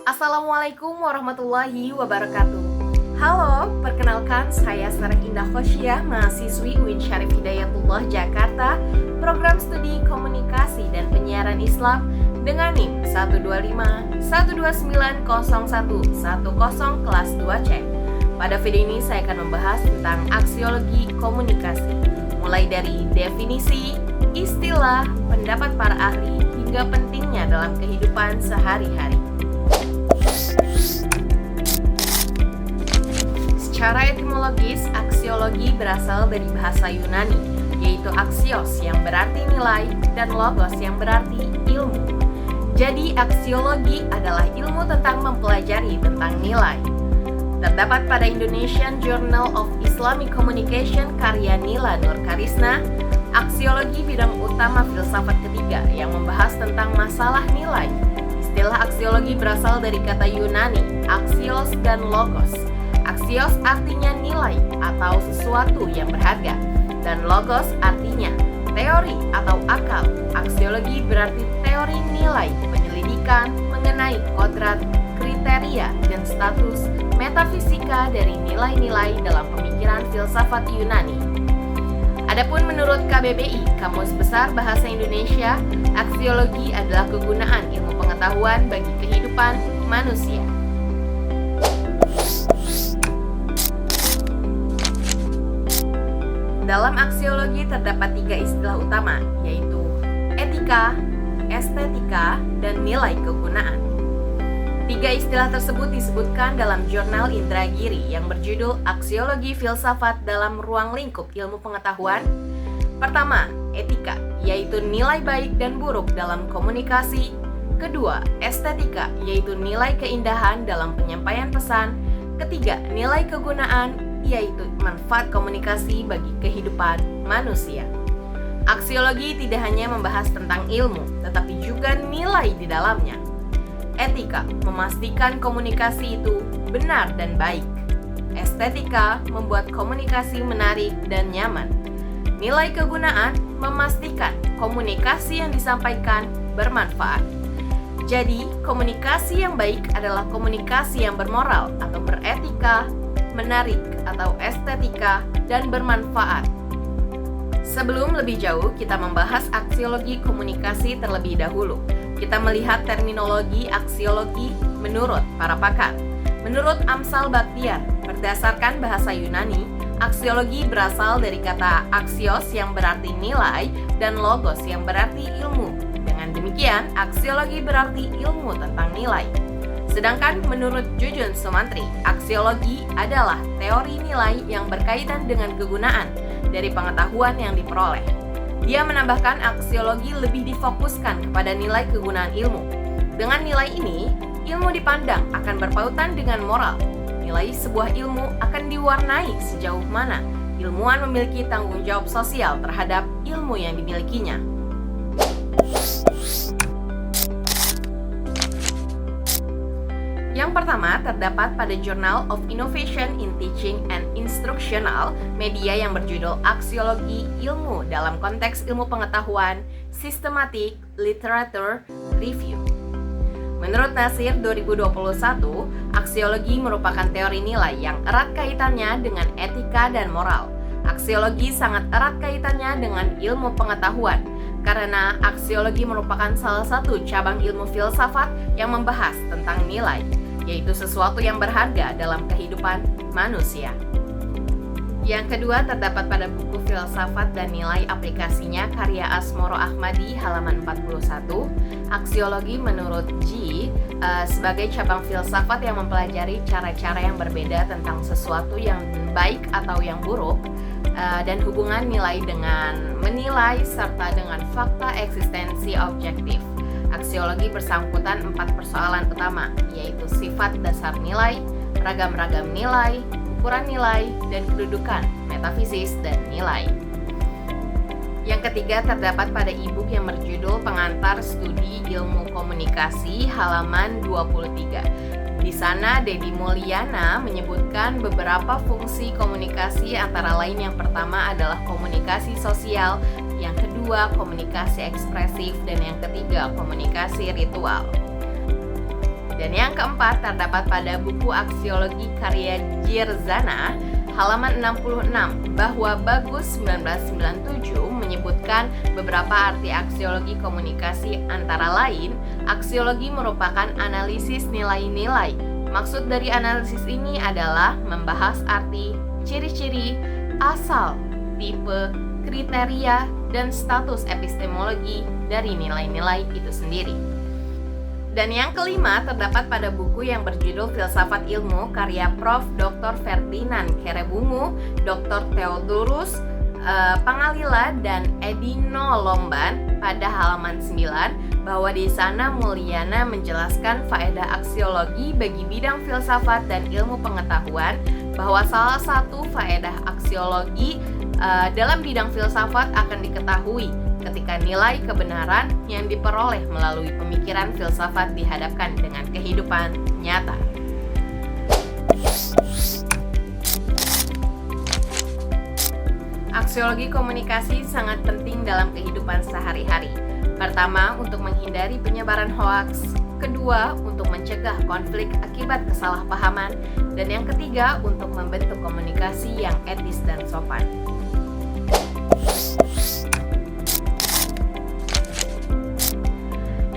Assalamualaikum warahmatullahi wabarakatuh. Halo, perkenalkan saya Sarah Indah Khosyah, mahasiswi UIN Syarif Hidayatullah Jakarta, Program Studi Komunikasi dan Penyiaran Islam dengan NIM 125-1290110 kelas 2C. Pada video ini saya akan membahas tentang aksiologi komunikasi, mulai dari definisi, istilah, pendapat para ahli, hingga pentingnya dalam kehidupan sehari-hari. Secara etimologis, aksiologi berasal dari bahasa Yunani, yaitu aksios yang berarti nilai dan logos yang berarti ilmu. Jadi, aksiologi adalah ilmu tentang mempelajari tentang nilai. Terdapat pada Indonesian Journal of Islamic Communication karya Nila Nurkarisna, aksiologi bidang utama filsafat ketiga yang membahas tentang masalah nilai. Istilah aksiologi berasal dari kata Yunani, aksios dan logos. Aksios artinya nilai atau sesuatu yang berharga, dan logos artinya teori atau akal. Aksiologi berarti teori nilai, penyelidikan mengenai kodrat, kriteria, dan status metafisika dari nilai-nilai dalam pemikiran filsafat Yunani. Adapun menurut KBBI, Kamus Besar Bahasa Indonesia, aksiologi adalah kegunaan ilmu pengetahuan bagi kehidupan manusia. Dalam aksiologi terdapat 3 istilah utama, yaitu etika, estetika, dan nilai kegunaan. 3 istilah tersebut disebutkan dalam jurnal Indragiri yang berjudul Aksiologi Filsafat dalam Ruang Lingkup Ilmu Pengetahuan. Pertama, etika, yaitu nilai baik dan buruk dalam komunikasi. Kedua, estetika, yaitu nilai keindahan dalam penyampaian pesan. Ketiga, nilai kegunaan, yaitu manfaat komunikasi bagi kehidupan manusia. Aksiologi tidak hanya membahas tentang ilmu, tetapi juga nilai di dalamnya. Etika memastikan komunikasi itu benar dan baik. Estetika membuat komunikasi menarik dan nyaman. Nilai kegunaan memastikan komunikasi yang disampaikan bermanfaat. Jadi, komunikasi yang baik adalah komunikasi yang bermoral atau beretika, menarik atau estetika, dan bermanfaat. Sebelum lebih jauh, kita membahas aksiologi komunikasi terlebih dahulu. Kita melihat terminologi aksiologi menurut para pakar. Menurut Amsal Bakhtiar, berdasarkan bahasa Yunani, aksiologi berasal dari kata aksios yang berarti nilai dan logos yang berarti ilmu. Dengan demikian, aksiologi berarti ilmu tentang nilai. Sedangkan menurut Jujun Sumantri, aksiologi adalah teori nilai yang berkaitan dengan kegunaan dari pengetahuan yang diperoleh. Dia menambahkan aksiologi lebih difokuskan kepada nilai kegunaan ilmu. Dengan nilai ini, ilmu dipandang akan berpautan dengan moral. Nilai sebuah ilmu akan diwarnai sejauh mana ilmuwan memiliki tanggung jawab sosial terhadap ilmu yang dimilikinya. Yang pertama terdapat pada Journal of Innovation in Teaching and Instructional, media yang berjudul Aksiologi Ilmu dalam konteks ilmu pengetahuan, Systematic Literature Review. Menurut Nasir 2021, aksiologi merupakan teori nilai yang erat kaitannya dengan etika dan moral. Aksiologi sangat erat kaitannya dengan ilmu pengetahuan, karena aksiologi merupakan salah satu cabang ilmu filsafat yang membahas tentang nilai, yaitu sesuatu yang berharga dalam kehidupan manusia. Yang kedua terdapat pada buku Filsafat dan Nilai Aplikasinya karya Asmoro Ahmadi halaman 41. Aksiologi menurut G sebagai cabang filsafat yang mempelajari cara-cara yang berbeda tentang sesuatu yang baik atau yang buruk, dan hubungan nilai dengan menilai serta dengan fakta eksistensi objektif. Aksiologi bersangkutan 4 persoalan utama, yaitu sifat dasar nilai, ragam-ragam nilai, ukuran nilai, dan kedudukan metafisis dan nilai. Yang ketiga terdapat pada e-book yang berjudul Pengantar Studi Ilmu Komunikasi halaman 23. Di sana, Deddy Mulyana menyebutkan beberapa fungsi komunikasi, antara lain yang pertama adalah komunikasi sosial, yang kedua komunikasi ekspresif, dan yang ketiga komunikasi ritual. Dan yang keempat terdapat pada buku Aksiologi karya Girzana halaman 66 bahwa Bagus 1997 menyebutkan beberapa arti aksiologi komunikasi, antara lain aksiologi merupakan analisis nilai-nilai. Maksud dari analisis ini adalah membahas arti, ciri-ciri, asal, tipe, kriteria, dan status epistemologi dari nilai-nilai itu sendiri. Dan yang kelima terdapat pada buku yang berjudul Filsafat Ilmu karya Prof. Dr. Ferdinand Kerebungu, Dr. Theodorus Pangalila, dan Edino Lomban pada halaman 9, bahwa di sana Mulyana menjelaskan faedah aksiologi bagi bidang filsafat dan ilmu pengetahuan, bahwa salah satu faedah aksiologi dalam bidang filsafat akan diketahui ketika nilai kebenaran yang diperoleh melalui pemikiran filsafat dihadapkan dengan kehidupan nyata. Aksiologi komunikasi sangat penting dalam kehidupan sehari-hari. Pertama, untuk menghindari penyebaran hoaks. Kedua, untuk mencegah konflik akibat kesalahpahaman. Dan yang ketiga, untuk membentuk komunikasi yang etis dan sopan.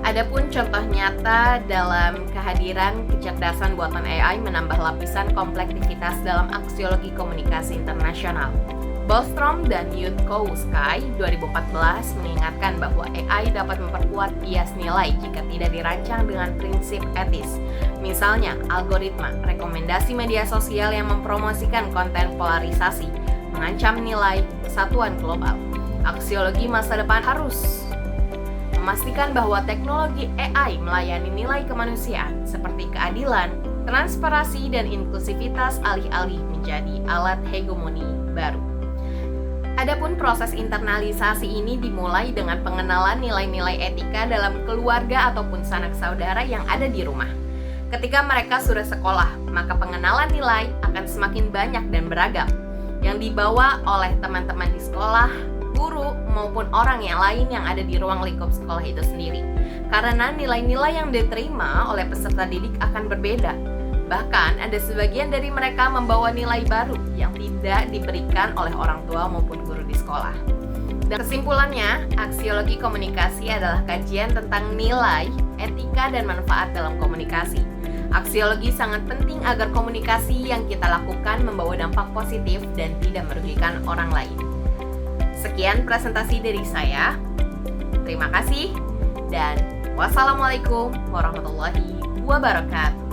Adapun contoh nyata dalam kehadiran kecerdasan buatan AI menambah lapisan komplektivitas dalam aksiologi komunikasi internasional. Bostrom dan Yudkowsky 2014 mengingatkan bahwa AI dapat memperkuat bias nilai jika tidak dirancang dengan prinsip etis. Misalnya, algoritma rekomendasi media sosial yang mempromosikan konten polarisasi mengancam nilai kesatuan global. Aksiologi masa depan harus memastikan bahwa teknologi AI melayani nilai kemanusiaan seperti keadilan, transparansi, dan inklusivitas alih-alih menjadi alat hegemoni baru. Adapun proses internalisasi ini dimulai dengan pengenalan nilai-nilai etika dalam keluarga ataupun sanak saudara yang ada di rumah. Ketika mereka sudah sekolah, maka pengenalan nilai akan semakin banyak dan beragam, yang dibawa oleh teman-teman di sekolah, guru, maupun orang yang lain yang ada di ruang lingkup sekolah itu sendiri. Karena nilai-nilai yang diterima oleh peserta didik akan berbeda. Bahkan ada sebagian dari mereka membawa nilai baru yang tidak diberikan oleh orang tua maupun guru di sekolah. Dan kesimpulannya, aksiologi komunikasi adalah kajian tentang nilai, etika, dan manfaat dalam komunikasi. Aksiologi sangat penting agar komunikasi yang kita lakukan membawa dampak positif dan tidak merugikan orang lain. Sekian presentasi dari saya. Terima kasih dan wassalamualaikum warahmatullahi wabarakatuh.